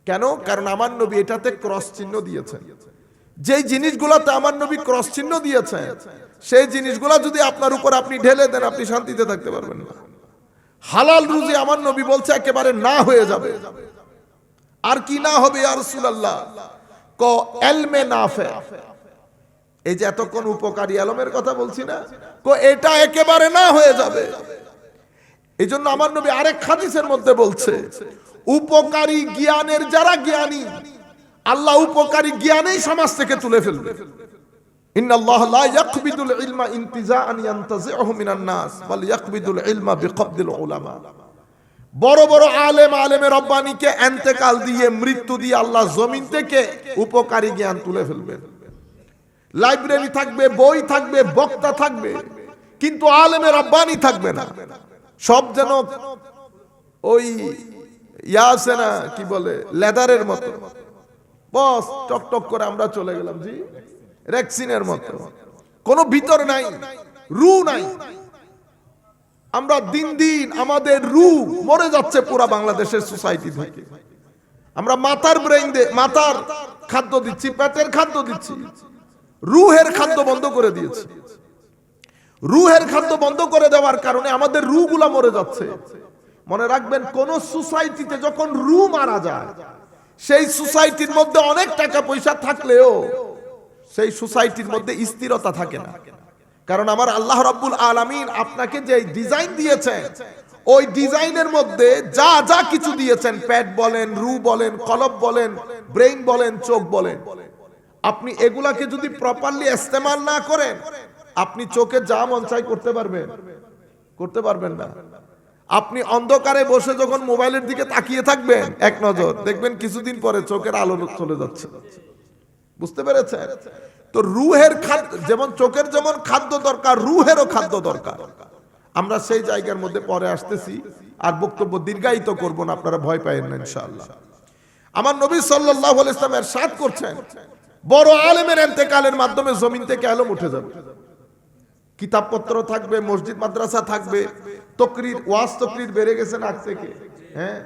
কেন? কারণ আমার নবী এটাতে ক্রস চিহ্ন দিয়েছেন। যেই জিনিসগুলোতে আমার নবী ক্রস চিহ্ন দিয়েছেন, সেই জিনিসগুলো যদি আপনার উপর আপনি ঢেলে দেন, আপনি শান্তিতে থাকতে পারবেন না। হালাল রুজি আমার নবী বলছে একেবারে না হয়ে যাবে। আর কি না হবে ইয়া রাসূলুল্লাহ? ক ইলমে নাফে, এই যে এতক্ষণ উপকারী ইলমের কথা বলছি না, ক এটা একেবারে না হয়ে যাবে। এই জন্য আমার নবী আরেক হাদিসের মধ্যে বলছে, উপকারী জ্ঞানের যারা জ্ঞানী, আল্লাহ উপকারী জ্ঞানেই সমাজ থেকে তুলে ফেলবে। ইন্নাল্লাহ লা ইয়াকবিদুল ইলমা ইনতিজাআন ইয়ানতাজিউহু মিনান নাস বাল ইয়াকবিদুল ইলমা বিকবদিল উলামা। বড় বড় আলেম, আলেমে রব্বানিকে ইন্তেকাল দিয়ে, মৃত্যু দিয়ে আল্লাহ জমিন থেকে উপকারী জ্ঞান তুলে ফেলবেন। লাইব্রেরি থাকবে, বই থাকবে, বক্তা থাকবে, কিন্তু আলেমে রব্বানি থাকবে না। সব যেন ওই ইয়া আছে না, কি বলে, লেদারের মতো, বস টক টক করে আমরা চলে গেলাম, জি রেক্সিনের মতো, কোনো ভিতর নাই, রু নাই। আমরা দিন দিন আমাদের রু মরে যাচ্ছে পুরা বাংলাদেশের সোসাইটি থেকে। আমরা মাথার ব্রেইন দিয়ে মাথার খাদ্য দিচ্ছি, পেটের খাদ্য দিচ্ছি, রুহের খাদ্য বন্ধ করে দিয়েছি। রুহের খাদ্য বন্ধ করে দেওয়ার কারণে আমাদের রুগুলা মরে যাচ্ছে। মনে রাখবেন, কোন সোসাইটিতে যখন রু মারা যায়, সেই সোসাইটির মধ্যে অনেক টাকা পয়সা থাকলেও সেই সোসাইটির মধ্যে স্থিরতা থাকে না। কারণ আমার আল্লাহ রাব্বুল আলামিন আপনাকে যে ডিজাইন দিয়েছেন, ওই ডিজাইনের মধ্যে যা যা কিছু দিয়েছেন, পেট বলেন, রু বলেন, কলব বলেন, ব্রেইন বলেন, চোখ বলেন, আপনি এগুলাকে যদি প্রপারলি ইস্তেমাল না করেন, আপনি চোখে যা মন চাই করতে পারবেন? করতে পারবেন না। আপনি অন্ধকারে বসে যখন মোবাইলের দিকে তাকিয়ে থাকবেন এক নজর, দেখবেন কিছুদিন পরে চোখের আলো চলে যাচ্ছে। বুঝতে পেরেছেন? তো রুহের খাদ্য যেমন, চোখের যেমন খাদ্য দরকার, রুহেরও খাদ্য দরকার। আমরা সেই জায়গার মধ্যে পরে আসতেছি, আর বক্তব্য দীর্ঘায়িত করব না, আপনারা ভয় পাবেন না ইনশাআল্লাহ। আমার নবী সাল্লাল্লাহু আলাইহি ওয়াসাল্লাম ইরশাদ করছেন, বড় আলেমের ইন্তেকালের মাধ্যমে জমিন থেকে আলম উঠে যাবে। কিতাবপত্র থাকবে, মসজিদ মাদ্রাসা থাকবে, তকরির ওয়াজ তকরির বেড়ে গেছে না আজ থেকে? হ্যাঁ,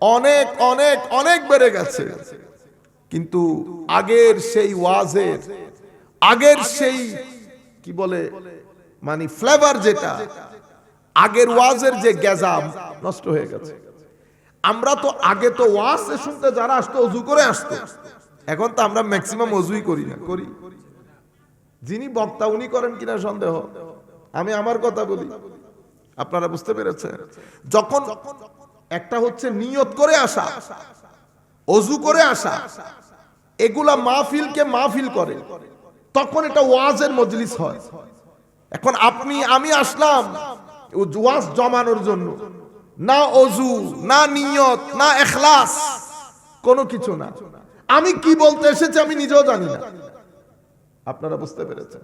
অনেক অনেক অনেক বেড়ে গেছে। কিন্তু আগের সেই ওয়াজের, আগের সেই কি বলে মানে ফ্লেভার, যেটা আগের ওয়াজের যে গেজাম নষ্ট হয়ে গেছে। আমরা তো আগে তো ওয়াজ শুনতে যারা আসতো ওযু করে আসতো, এখন তো আমরা ম্যাক্সিমাম ওযুই করি না। করি? যিনি বক্তা উনি করেন কিনা সন্দেহ। আমি আমার কথা বলি, আপনারা বুঝতে পেরেছেন? যখন একটা হচ্ছে নিয়ত করে আসা, ওযু করে আসা, এগুলা মাহফিলকে মাহফিল করে, তখন এটা ওয়াজের মজলিস হয়। এখন আমি আসলাম ওয়াজ জমানোর জন্য, না ওযু, না নিয়ত, না ইখলাস, কোনো কিছু না। আমি কি বলতে এসেছি আমি নিজেও জানি না। আপনারা বুঝতে পেরেছেন?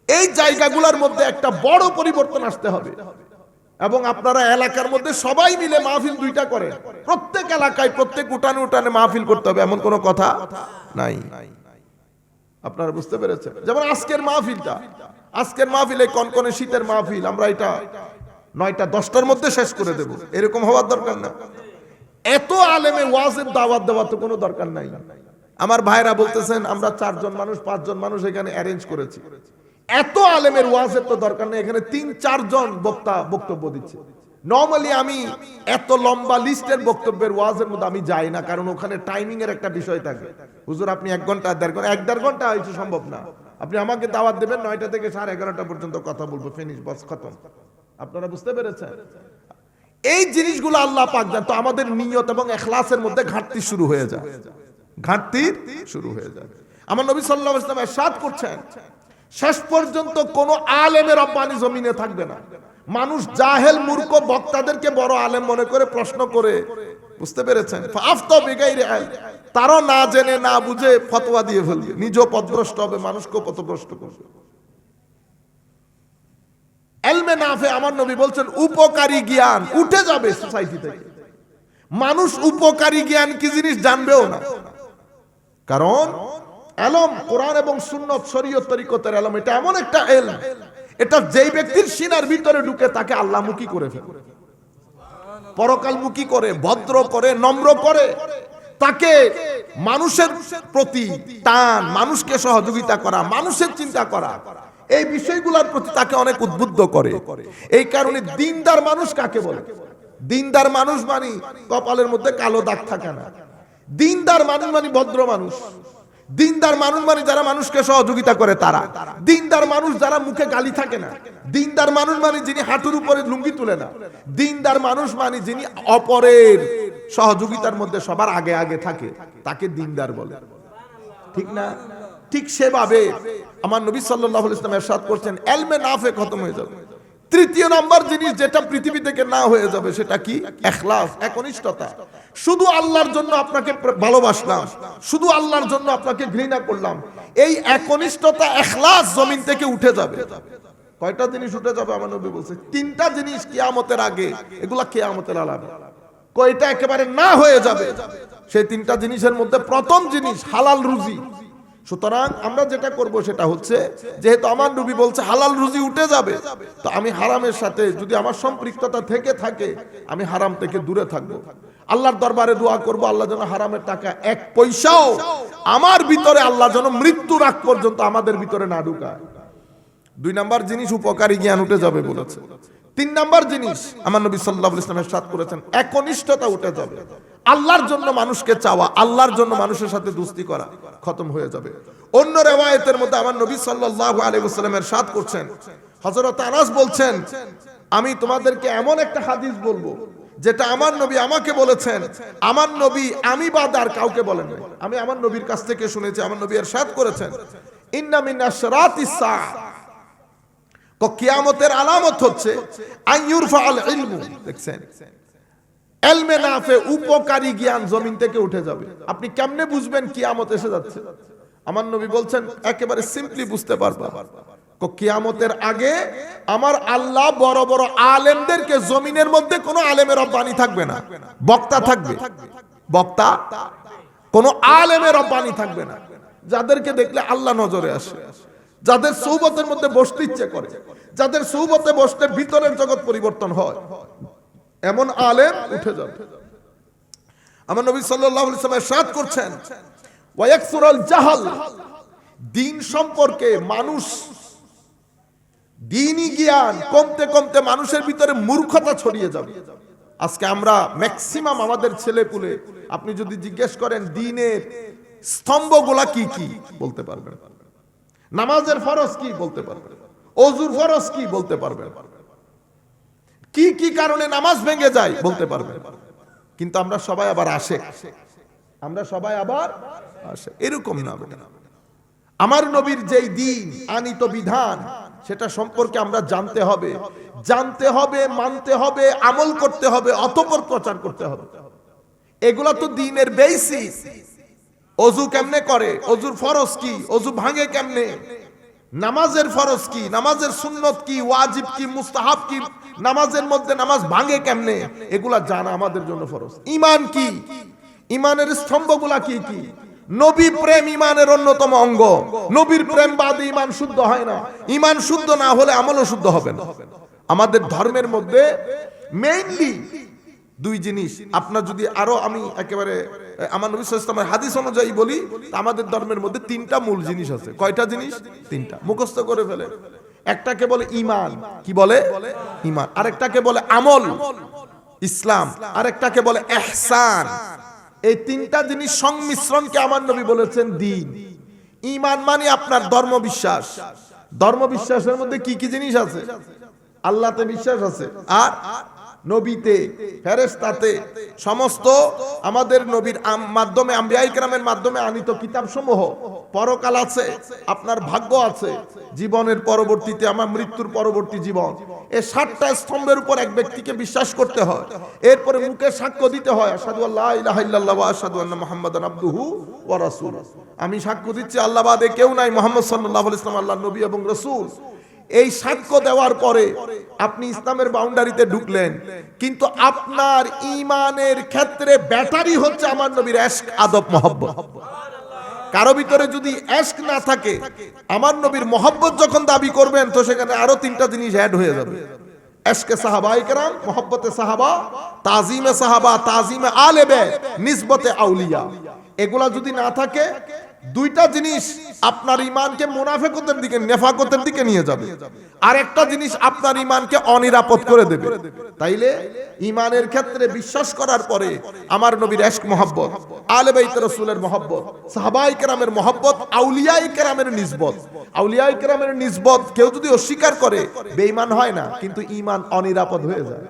এই জায়গাগুলোর মধ্যে একটা বড় পরিবর্তন আসতে হবে। এবং আপনারা এলাকার মধ্যে সবাই মিলে মাহফিল দুইটা করেন, প্রত্যেক এলাকায় প্রত্যেক উঠানে উঠানে মাহফিল করতে হবে, এমন কোনো কথা নাই। আপনারা বুঝতে পেরেছেন? যেমন আজকের মাহফিলটা, আজকের মাহফিল এই কনকনে শীতের মাহফিল, আমরা এটা 9টা 10টার মধ্যে শেষ করে দেব, এরকম হওয়ার দরকার না। এত আলেমে ওয়াজের দাওয়াত দেওয়ার তো কোনো দরকার নাই। আমার ভাইরা বলতেছেন আমরা 4 জন মানুষ 5 জন মানুষ এখানে অ্যারেঞ্জ করেছি, এত আলেমের ওয়াজের তো দরকার নেই। এখানে 3-4 জন বক্তা বক্তব্য দিচ্ছে। নরমালি আমি এত লম্বা লিস্টের বক্তব্যের ওয়াজের মধ্যে আমি যাই না, কারণ ওখানে টাইমিং এর একটা বিষয় থাকে। হুজুর আপনি 1 ঘন্টা 1.5 ঘন্টা হয়তো সম্ভব না, আপনি আমাকে দাওয়াত দেবেন 9টা থেকে 11:30 পর্যন্ত কথা বলবো, ফিনিশ, বস, খতম। আপনারা বুঝতে পেরেছেন? এই জিনিসগুলো আল্লাহ পাক জানেন। তো আমাদের নিয়ত এবং ইখলাসের মধ্যে ঘাটতি শুরু হয়ে যায়, ঘাটতি শুরু হয়ে যায়। আমার নবী সাল্লাল্লাহু আলাইহি ওয়াসাল্লাম ইরশাদ করছেন, শেষ পর্যন্ত কোন আলেমের রব্বানি জমিনে থাকবে না। মানুষ জাহেল মূর্খ বক্তাদেরকে বড় আলেম মনে করে প্রশ্ন করে, বুঝতে পেরেছেন? ফাফতা বিগাইরি ইলম, তারা না জেনে না বুঝে ফতোয়া দিয়ে ফেলবে, নিজেও পথভ্রষ্ট হবে, মানুষকেও পথভ্রষ্ট করবে। ইলমে নাফে আমার নবী বলছেন উপকারী জ্ঞান উঠে যাবে সোসাইটি থেকে। মানুষ উপকারী জ্ঞান কি জিনিস জানবেও না, কারণ ইলম কোরআন এবং সুন্নাত শরীয়ত তরিকতের ইলম এটা এমন একটা ইলম, এটা যেই ব্যক্তির সিনার ভিতরে ঢুকে তাকে আল্লাহমুখী করে ফেলে, পরকালমুখী করে, ভদ্র করে, নম্র করে, তাকে মানুষের প্রতি টান, মানুষকে সহযোগিতা করা, মানুষের চিন্তা করা, এই বিষয়গুলোর প্রতি তাকে অনেক উদ্বুদ্ধ করে। এই কারণে দিনদার মানুষ কাকে বলে? দিনদার মানুষ মানে কপালের মধ্যে কালো দাগ থাকে না। দিনদার মানুষ মানে ভদ্র মানুষ। দিনদার মানুষ মানে যারা মানুষকে সহযোগিতা করে তারা। দিনদার মানুষ যারা মুখে গালি থাকে না। দিনদার মানুষ মানে যিনি হাঁটুর উপরে লুঙ্গি তুলে না। দিনদার মানুষ মানে যিনি অপরের সহযোগিতার মধ্যে সবার আগে আগে থাকে, তাকে দিনদার বলে। ঠিক না? ঠিক সেভাবে আমার নবী সাল্লাল্লাহু আলাইহি ওয়াসাল্লাম ইরশাদ করছেন ইলমে নাফে খতম হয়ে যাবে। তৃতীয় নাম্বার জিনিস যেটা পৃথিবী থেকে না হয়ে যাবে সেটা কি? ইখলাস, একনিষ্ঠতা। শুধু আল্লাহর জন্য আপনাকে ভালোবাসলাম, শুধু আল্লাহর জন্য আপনাকে ঘৃণা করলাম, এই একনিষ্ঠতা ইখলাস জমিন থেকে উঠে যাবে। কয়টা জিনিস উঠে যাবে আমার নবী বলছে? 3টা জিনিস কিয়ামতের আগে, এগুলা কিয়ামতের আলামত। কয়টা একেবারে না হয়ে যাবে? সেই 3টা জিনিসের মধ্যে প্রথম জিনিস হালাল রুজি। সুতরাং আমরা যেটা করব সেটা হচ্ছে, যেহেতু আমার নবী বলছে হালাল রুজি উঠে যাবে, তো আমি হারামের সাথে যদি আমার সম্পৃক্ততা থেকে থাকে আমি হারাম থেকে দূরে থাকবো। আল্লাহর দরবারে দোয়া করব আল্লাহ যেন হারামের টাকা 1 পয়সাও আমার ভিতরে, আল্লাহ যেন মৃত্যুর আগ পর্যন্ত আমাদের ভিতরে না ঢুকায়। 2 নাম্বার জিনিস উপকারী জ্ঞান উঠে যাবে বলেছে। 3 নাম্বার জিনিস আমার নবী সাল্লাল্লাহু আলাইহি ওয়াসাল্লাম ইরশাদ করেছেন একনিষ্ঠতা উঠে যাবে। আল্লাহর জন্য মানুষকে চাওয়া, আল্লাহর জন্য মানুষের সাথে দোস্তি করা খতম হয়ে যাবে। অন্য রিওয়ায়াতের মধ্যে আমার নবী সাল্লাল্লাহু আলাইহি ওয়াসাল্লাম ইরশাদ করছেন, হযরত আনাস বলছেন, আমি তোমাদেরকে এমন একটা হাদিস বলবো যেটা আমার নবী আমাকে বলেছেন, আমার নবী আমি বাদ আর কাউকে বলেন নাই, আমি আমার নবীর কাছ থেকে শুনেছি। আমার নবী ইরশাদ করেছেন ইন্না মিন আশরাতিস সাআ, কিয়ামতের আলামত হচ্ছে আইয়ুরফা আল ইলমু। দেখছেন, ইলমে নাফে উপকারী জ্ঞান জমিন থেকে উঠে যাবে। আপনি কেমনে বুঝবেন কিয়ামত এসে যাচ্ছে? আমার নবী বলছেন একেবারে সিম্পলি বুঝতে পারবা, কিয়ামতের আগে আমার আল্লাহ বড় বড় আলেমদেরকে, জমিনের মধ্যে কোনো আলেমের রব্বানি থাকবে না, বক্তা থাকবে, বক্তা, কোনো আলেমের রব্বানি থাকবে না, যাদেরকে দেখলে আল্লাহ নজরে আসে। যাদের সৌবতের মধ্যে বসতে ইচ্ছে করে, যাদের সৌবতে বসতে ভিতরের জগৎ পরিবর্তন হয়, এমন আলেম উঠে যাবে। আমার নবী সাল্লাল্লাহু আলাইহি ওয়াসাল্লাম ইরশাদ করছেন, ওয়ায়াকসুরাল জাহাল, দ্বীন সম্পর্কে মানুষ দ্বীনি জ্ঞান কমতে কমতে মানুষের ভিতরে মূর্খতা ছড়িয়ে যাবে। আজকে আমরা ম্যাক্সিমাম আমাদের ছেলেপুলে আপনি যদি জিজ্ঞেস করেন দ্বীনের স্তম্ভগুলা কি কি বলতে পারবেন, নামাজের ফরজ কি বলতে পারবেন, ওযুর ফরজ কি বলতে পারবেন, কি কি কারণে নামাজ ভেঙে যায় বলতে পারবেন। কিন্তু আমরা সবাই আবার আশেক, আমরা সবাই আবার আশেক। এরকম না, আমার নবীর যেই দ্বীন আনিত বিধান সেটা সম্পর্কে আমরা জানতে হবে, মানতে হবে, আমল করতে হবে, অতঃপর প্রচার করতে হবে। এগুলা তো দ্বীনের বেসিক। ওযু কেমনে করে, ওযুর ফরজ কি, ওযু ভাঙে কেমনে, নামাজের ফরজ কি, নামাজের সুন্নত কি, ওয়াজিব কি, মুস্তাহাব কি, নামাজের মধ্যে নামাজ ভাঙে কেমনে, এগুলা জানা আমাদের জন্য ফরজ। ঈমান কি, ঈমানের স্তম্ভগুলা কি কি। নবী প্রেম ঈমানের অন্যতম অঙ্গ। নবীর প্রেম বাদে ঈমান শুদ্ধ হয় না। ঈমান শুদ্ধ না হলে আমলও শুদ্ধ হবে না। আমাদের ধর্মের মধ্যে মেইনলি দুই জিনিস। আপনার যদি আরো আমি একেবারে আমার নবী সাল্লাল্লাহু আলাইহি ওয়াসাল্লামের হাদিস অনুযায়ী বলি, আমাদের ধর্মের মধ্যে তিনটা মূল জিনিস আছে। কয়টা জিনিস? তিনটা। মুখস্থ করে ফেলে। একটাকে বলে ঈমান, কি বলে? ঈমান। আরেকটাকে বলে আমল, ইসলাম। আরেকটাকে বলে ইহসান। এই তিনটা জিনিস সংমিশ্রণকে আমার নবী বলেছেন দ্বীন। ঈমান মানে আপনার ধর্মবিশ্বাস। ধর্মবিশ্বাসের মধ্যে কি কি জিনিস আছে? আল্লাহতে বিশ্বাস আছে, আর নবীতে, ফেরেশতাতে, সমস্ত আমাদের নবীর মাধ্যমে, আম্বিয়ায়ে কেরামের মাধ্যমে আনিত কিতাবসমূহ, পরকাল আছে, আপনার ভাগ্য আছে, জীবনের পরবর্তীতে আমার মৃত্যুর পরবর্তী জীবন। এই ৭টা স্তম্ভের উপর এক ব্যক্তিকে বিশ্বাস করতে হয়। এরপরে মুখে সাক্ষ্য দিতে হয়, আশহাদু আল্লা ইলাহা ইল্লাল্লাহ ওয়া আশহাদু আন্না মুহাম্মাদান আবদুহু ওয়া রাসূলুহু। আমি সাক্ষ্য দিচ্ছি আল্লাহ বাদে কেউ নাই, মুহাম্মদ সাল্লাল্লাহু আলাইহি ওয়াসাল্লাম আল্লাহর নবী এবং রাসূল। এই সাক্ষ্য দেওয়ার পরে আপনি ইসলামের বাউন্ডারিতে ঢুকলেন, কিন্তু আপনার ঈমানের ক্ষেত্রে ব্যাটারি হচ্ছে আমার নবীর ইশক, আদব, মহব্বত। কারো ভিতরে যদি ইশক না থাকে, আমার নবীর মহব্বত যখন দাবি করবেন, তো সেখানে আরো তিনটা জিনিস অ্যাড হয়ে যাবে। ইশকে সাহাবায়ে কেরাম, মহব্বতে সাহাবা, তাজিমে সাহাবা, তাজিমে আলে বাইত, নিসবতে আউলিয়া। এগুলা যদি না থাকে, দুইটা জিনিস আপনার ঈমানকে মুনাফিকতের দিকে, নেফাকতের দিকে নিয়ে যাবে, আর একটা জিনিস আপনার ঈমানকে অনিরাপদ করে দেবে। তাইলে ঈমানের ক্ষেত্রে বিশ্বাস করার পরে আমার নবীর ইশক, মহব্বত, আলে বাইত রাসূলের মহব্বত, সাহাবায়ে কেরামের মহব্বত, আউলিয়ায়ে কেরামের নিসবত। আউলিয়ায়ে কেরামের নিসবত কেউ যদি অস্বীকার করে, বেঈমান হয় না, কিন্তু ঈমান অনিরাপদ হয়ে যায়।